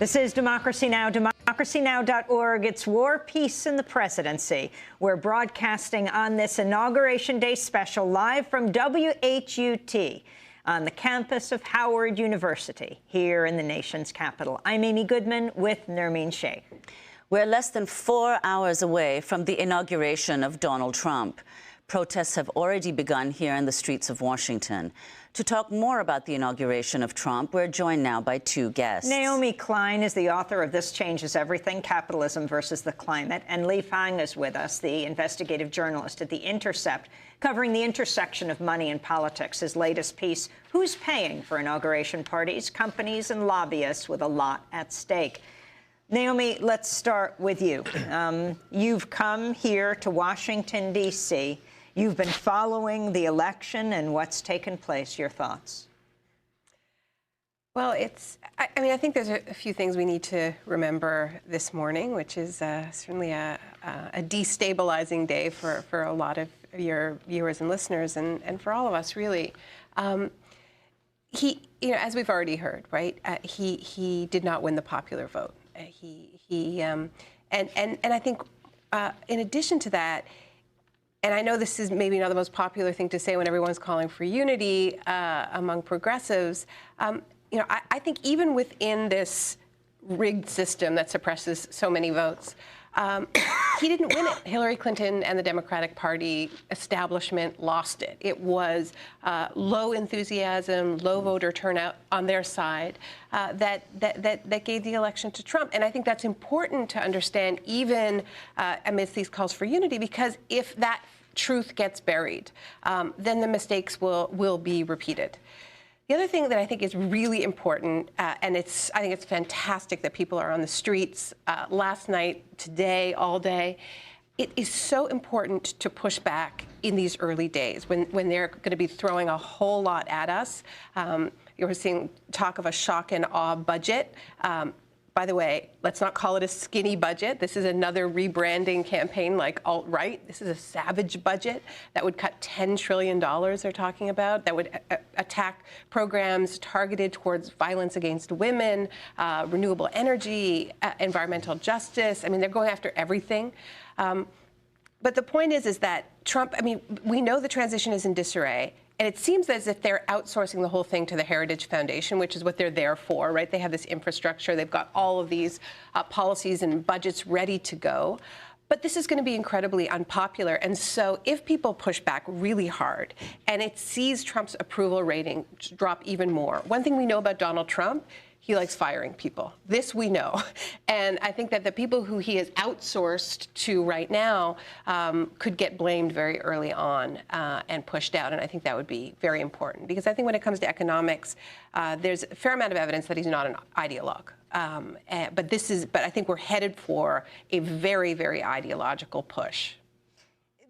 This is Democracy Now!, democracynow.org. It's War, Peace, and the Presidency. We're broadcasting on this Inauguration Day special live from WHUT on the campus of Howard University here in the nation's capital. I'm Amy Goodman with Nermeen Sheikh. We're less than 4 hours away from the inauguration of Donald Trump. Protests have already begun here in the streets of Washington. To talk more about the inauguration of Trump, we're joined now by two guests. Naomi Klein is the author of This Changes Everything, Capitalism versus the Climate, and Li Fang is with us, the investigative journalist at The Intercept, covering the intersection of money and politics. His latest piece, Who's Paying for Inauguration Parties, Companies and Lobbyists with a Lot at Stake. Naomi, let's start with you. You've come here to Washington, D.C., You've been following the election and what's taken place. Your thoughts? Well, I think there's a few things we need to remember this morning, which is certainly a destabilizing day for a lot of your viewers and listeners, and for all of us, really. He, as we've already heard, right? He did not win the popular vote. And I think, in addition to that. And I know this is maybe not the most popular thing to say when everyone's calling for unity among progressives. I think even within this rigged system that suppresses so many votes, he didn't win it. Hillary Clinton and the Democratic Party establishment lost it. It was low enthusiasm, low voter turnout on their side that gave the election to Trump. And I think that's important to understand even amidst these calls for unity, because if that truth gets buried, then the mistakes will be repeated. The other thing that I think is really important, and I think it's fantastic that people are on the streets last night, today, all day. It is so important to push back in these early days when they're going to be throwing a whole lot at us. You're seeing talk of a shock and awe budget. By the way, let's not call it a skinny budget. This is another rebranding campaign like alt-right. This is a savage budget that would cut $10 trillion, they're talking about, that would attack programs targeted towards violence against women, renewable energy, environmental justice. I mean, they're going after everything. But the point is that Trump, we know the transition is in disarray. And it seems as if they're outsourcing the whole thing to the Heritage Foundation, which is what they're there for, right? They have this infrastructure. They've got all of these policies and budgets ready to go. But this is going to be incredibly unpopular. And so if people push back really hard and it sees Trump's approval rating drop even more, one thing we know about Donald Trump, he likes firing people. This we know. And I think that the people who he has outsourced to right now could get blamed very early on and pushed out. And I think that would be very important, because I think when it comes to economics, there's a fair amount of evidence that he's not an ideologue. But I think we're headed for a very, very ideological push.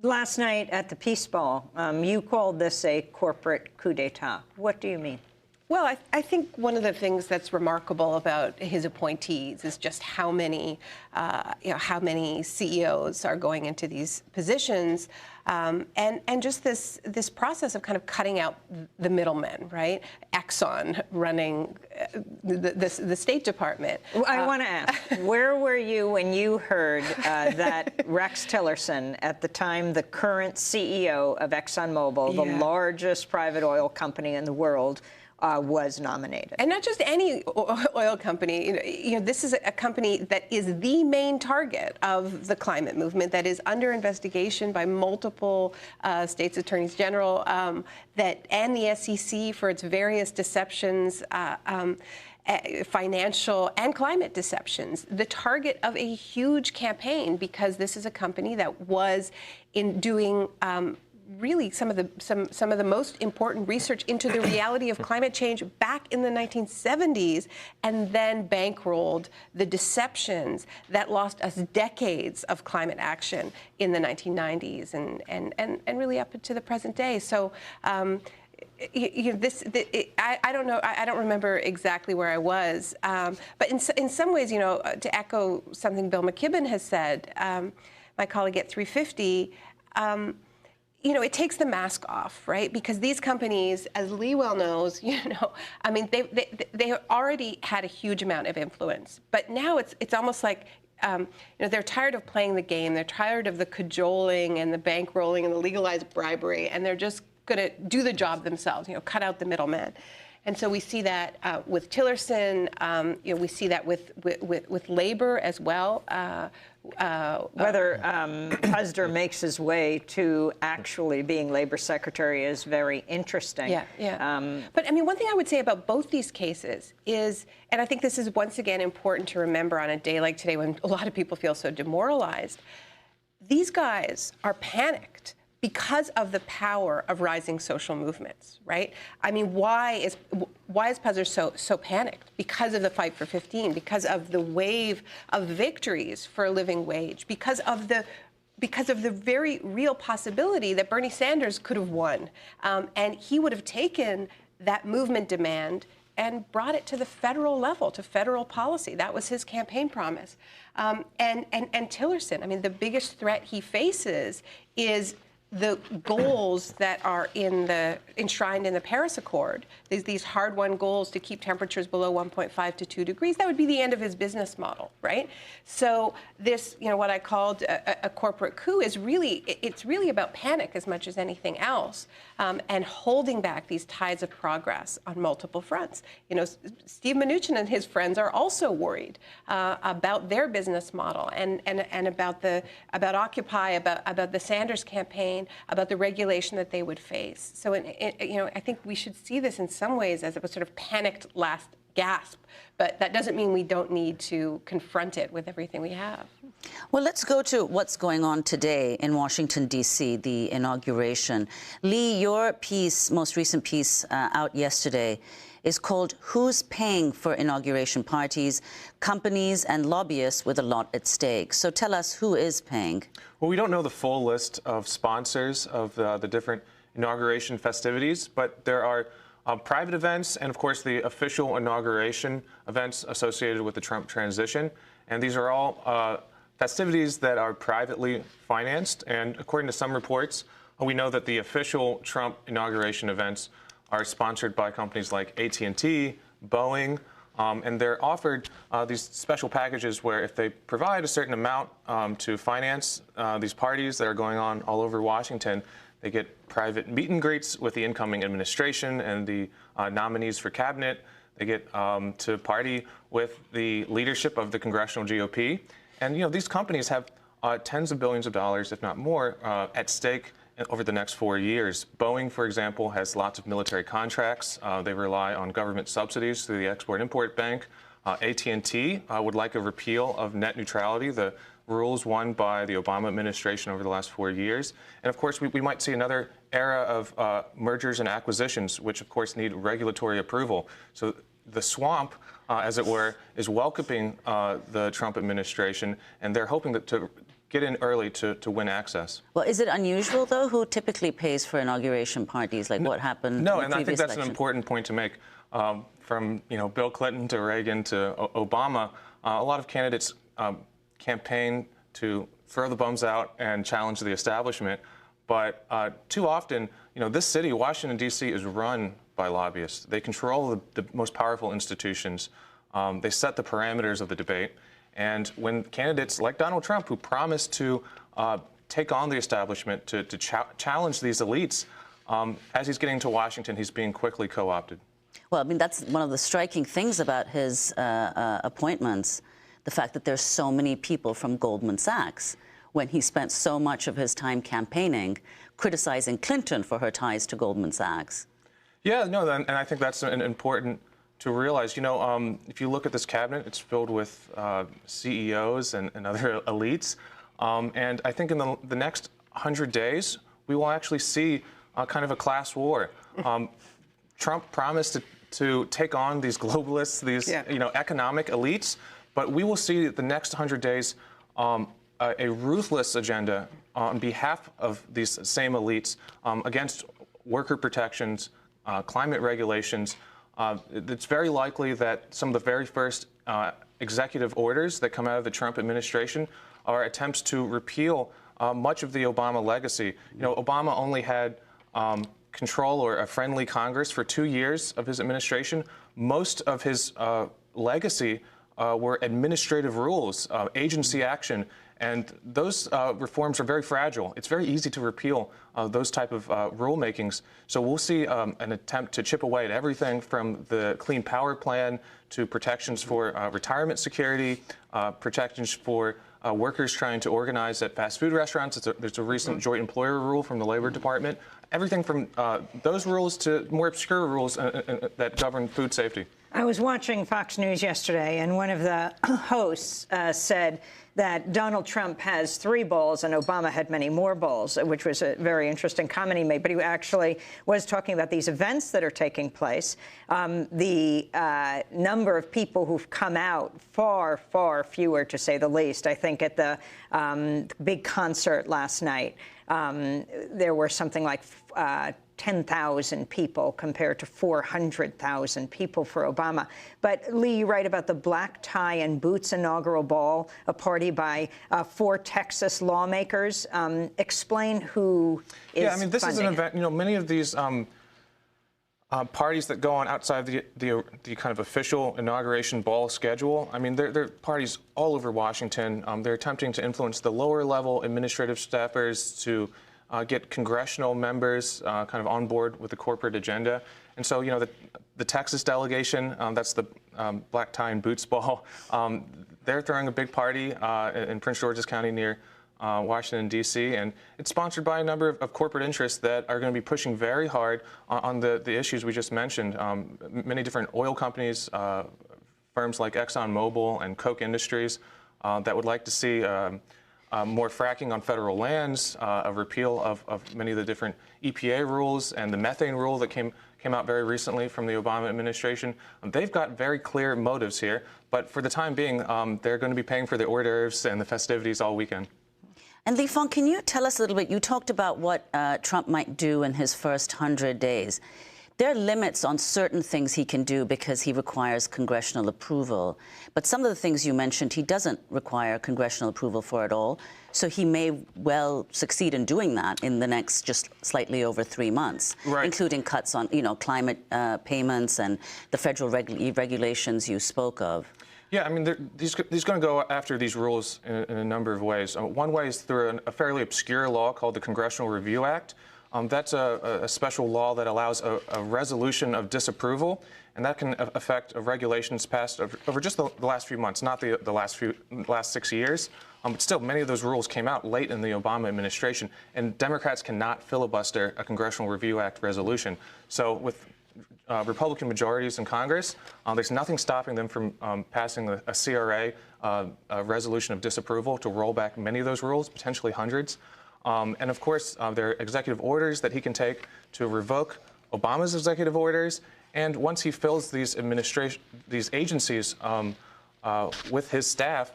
Last night at the Peace Ball, you called this a corporate coup d'etat. What do you mean? Well, I think one of the things that's remarkable about his appointees is just how many CEOs are going into these positions, and just this process of kind of cutting out the middlemen, right? Exxon running the State Department. I want to ask, where were you when you heard that Rex Tillerson, at the time the current CEO of ExxonMobil, the largest private oil company in the world, was nominated? And not just any oil company. This is a company that is the main target of the climate movement, that is under investigation by multiple states' attorneys general, and the SEC for its various deceptions, financial and climate deceptions, the target of a huge campaign, because this is a company that was in doing really some of the most important research into the reality of climate change back in the 1970s, and then bankrolled the deceptions that lost us decades of climate action in the 1990s and really up to the present day. So I don't know. I don't remember exactly where I was, but in some ways, to echo something Bill McKibben has said, my colleague at 350. you know, it takes the mask off, right? Because these companies, as Lee well knows, you know, I mean, they already had a huge amount of influence, but now it's almost like, you know, they're tired of playing the game. They're tired of the cajoling and the bankrolling and the legalized bribery, and they're just going to do the job themselves, you know, cut out the middleman. And so we see that with Tillerson. You know, we see that with labor as well. Whether Husder makes his way to actually being labor secretary is very interesting. Yeah, yeah. But I mean, one thing I would say about both these cases is, and I think this is once again important to remember on a day like today when a lot of people feel so demoralized, these guys are panicked because of the power of rising social movements, right? I mean, why is Puzder so panicked? Because of the fight for 15, because of the wave of victories for a living wage, because of the very real possibility that Bernie Sanders could have won, and he would have taken that movement demand and brought it to the federal level, to federal policy. That was his campaign promise. And Tillerson, I mean, the biggest threat he faces is the goals that are enshrined in the Paris Accord, these hard-won goals to keep temperatures below 1.5 to 2 degrees, that would be the end of his business model, right? So this, you know, what I called a corporate coup is it's really about panic as much as anything else, and holding back these tides of progress on multiple fronts. You know, Steve Mnuchin and his friends are also worried about their business model and about Occupy, about the Sanders campaign, about the regulation that they would face. So, you know, I think we should see this in some ways as a sort of panicked last gasp, but that doesn't mean we don't need to confront it with everything we have. Well, let's go to what's going on today in Washington, D.C., the inauguration. Lee, your piece, most recent piece out yesterday, is called "Who's Paying for Inauguration Parties? Companies and Lobbyists with a Lot at Stake." So tell us, who is paying? Well, we don't know the full list of sponsors of the different inauguration festivities, but there are private events and, of course, the official inauguration events associated with the Trump transition. And these are all festivities that are privately financed. And according to some reports, we know that the official Trump inauguration events are sponsored by companies like AT&T, Boeing, and they're offered these special packages where if they provide a certain amount to finance these parties that are going on all over Washington, they get private meet and greets with the incoming administration and the nominees for cabinet. They get to party with the leadership of the congressional GOP. And, you know, these companies have tens of billions of dollars, if not more, at stake over the next 4 years. Boeing, for example, has lots of military contracts. They rely on government subsidies through the Export-Import Bank. AT&T would like a repeal of net neutrality, the rules won by the Obama administration over the last 4 years. And of course, we might see another era of mergers and acquisitions, which of course need regulatory approval. So the swamp, as it were, is welcoming the Trump administration, and they're hoping to get in early to win access. Well, is it unusual, though, who typically pays for inauguration parties? Like what happened in the previous election? No, and I think that's an important point to make. From, you know, Bill Clinton to Reagan to Obama, a lot of candidates campaign to throw the bums out and challenge the establishment. But too often, you know, this city, Washington, D.C., is run by lobbyists. They control the most powerful institutions. They set the parameters of the debate. And when candidates like Donald Trump, who promised to take on the establishment, to challenge these elites, as he's getting to Washington, he's being quickly co-opted. Well, I mean, that's one of the striking things about his appointments, the fact that there's so many people from Goldman Sachs, when he spent so much of his time campaigning, criticizing Clinton for her ties to Goldman Sachs. Yeah, no, and I think that's important to realize. You know, if you look at this cabinet, it's filled with CEOs and other elites. And I think in the next 100 days, we will actually see kind of a class war. Trump promised to take on these globalists, these you know, economic elites, but we will see the next 100 days a ruthless agenda on behalf of these same elites against worker protections, climate regulations. It's very likely that some of the very first executive orders that come out of the Trump administration are attempts to repeal much of the Obama legacy. You know, Obama only had control or a friendly Congress for 2 years of his administration. Most of his legacy were administrative rules, agency action, and those reforms are very fragile. It's very easy to repeal those type of rulemakings. So we'll see an attempt to chip away at everything from the Clean Power Plan to protections for retirement security, protections for workers trying to organize at fast food restaurants. There's a recent joint employer rule from the Labor Department. Everything from those rules to more obscure rules that govern food safety. I was watching Fox News yesterday, and one of the hosts said that Donald Trump has 3 balls and Obama had many more balls, which was a very interesting comment he made. But he actually was talking about these events that are taking place. The number of people who've come out, far, far fewer, to say the least. I think at the big concert last night, there were something like 10,000 people compared to 400,000 people for Obama. But, Lee, you write about the black tie and boots inaugural ball, a party by 4 Texas lawmakers. Explain who is Yeah, I mean, this is an event, you know, many of these parties that go on outside the kind of official inauguration ball schedule, I mean, they're parties all over Washington. They're attempting to influence the lower level administrative staffers to get congressional members kind of on board with the corporate agenda. And so, you know, the Texas delegation, that's the black tie and boots ball, they're throwing a big party in Prince George's County near Washington, D.C., and it's sponsored by a number of corporate interests that are going to be pushing very hard on the issues we just mentioned. Many different oil companies, firms like ExxonMobil and Koch Industries that would like to see more fracking on federal lands, a repeal of many of the different EPA rules and the methane rule that came out very recently from the Obama administration. They've got very clear motives here, but for the time being, they're going to be paying for the hors d'oeuvres and the festivities all weekend. And Lee Fong, can you tell us a little bit? You talked about what Trump might do in his first 100 days. There are limits on certain things he can do because he requires congressional approval. But some of the things you mentioned, he doesn't require congressional approval for at all. So he may well succeed in doing that in the next just slightly over 3 months, right, including cuts on, you know, climate payments and the federal regulations you spoke of. Yeah, I mean, he's going to go after these rules in a number of ways. One way is through a fairly obscure law called the Congressional Review Act. That's a special law that allows a resolution of disapproval, and that can affect regulations passed over just the last few months, not the last 6 years. But still, many of those rules came out late in the Obama administration, and Democrats cannot filibuster a Congressional Review Act resolution. So with Republican majorities in Congress, there's nothing stopping them from passing a CRA, a resolution of disapproval, to roll back many of those rules, potentially hundreds. And of course, there are executive orders that he can take to revoke Obama's executive orders. And once he fills these agencies with his staff,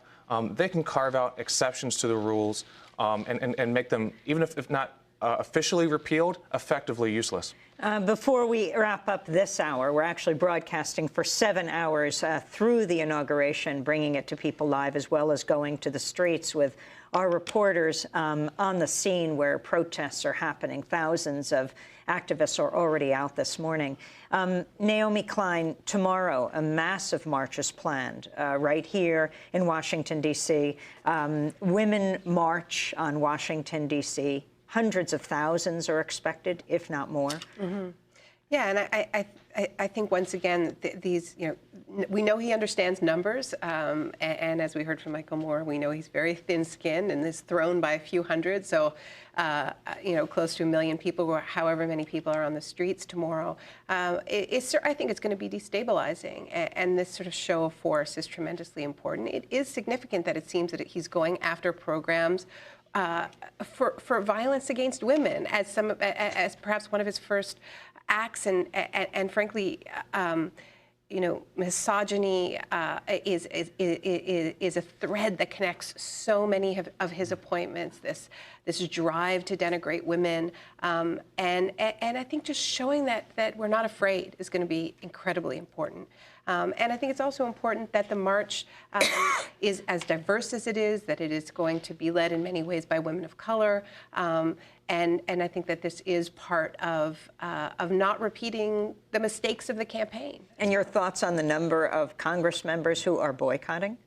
they can carve out exceptions to the rules and make them, even if not officially repealed, effectively useless. Before we wrap up this hour, we're actually broadcasting for 7 hours through the inauguration, bringing it to people live, as well as going to the streets with our reporters on the scene where protests are happening. Thousands of activists are already out this morning. Naomi Klein, tomorrow, a massive march is planned right here in Washington, D.C. Women march on Washington, D.C. Hundreds of thousands are expected, if not more. Mm-hmm. Yeah, and I think once again these, you know, we know he understands numbers, and as we heard from Michael Moore, we know he's very thin-skinned and is thrown by a few hundred. So, you know, close to 1 million people, or however many people are on the streets tomorrow. I think it's going to be destabilizing, and this sort of show of force is tremendously important. It is significant that it seems that he's going after programs for violence against women as perhaps one of his first acts, and frankly, you know, misogyny is a thread that connects so many of his appointments. This drive to denigrate women, and I think just showing that we're not afraid is going to be incredibly important. And I think it's also important that the march is as diverse as it is, that it is going to be led in many ways by women of color. And I think that this is part of not repeating the mistakes of the campaign. And your thoughts on the number of Congress members who are boycotting?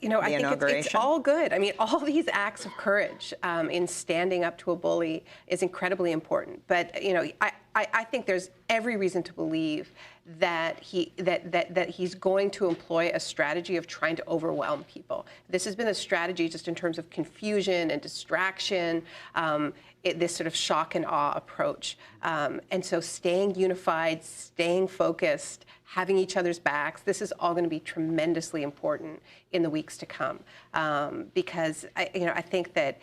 You know, I think it's all good. I mean, all these acts of courage in standing up to a bully is incredibly important. But, you know, I think there's every reason to believe that he's going to employ a strategy of trying to overwhelm people. This has been a strategy just in terms of confusion and distraction, this sort of shock and awe approach. And so staying unified, staying focused, having each other's backs, this is all going to be tremendously important in the weeks to come. Because I think that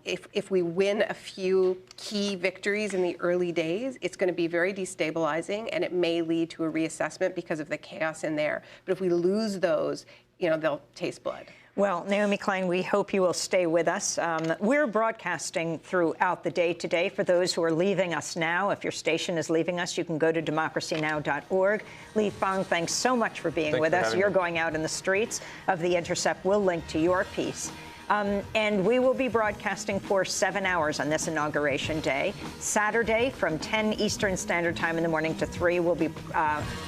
if we win a few key victories in the early days, it's going to be very destabilizing, and it may lead to a reassessment because of the chaos in there. But if we lose those, you know, they'll taste blood. Well, Naomi Klein, we hope you will stay with us. We're broadcasting throughout the day today. For those who are leaving us now, if your station is leaving us, you can go to democracynow.org. Lee Fang, thanks so much for being with us. You're going out in the streets of The Intercept. We'll link to your piece. And we will be broadcasting for 7 hours on this Inauguration Day. Saturday from 10 Eastern Standard Time in the morning to 3, we'll be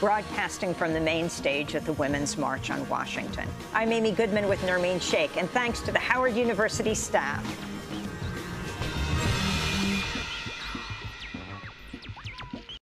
broadcasting from the main stage at the Women's March on Washington. I'm Amy Goodman with Nermeen Sheikh, and thanks to the Howard University staff.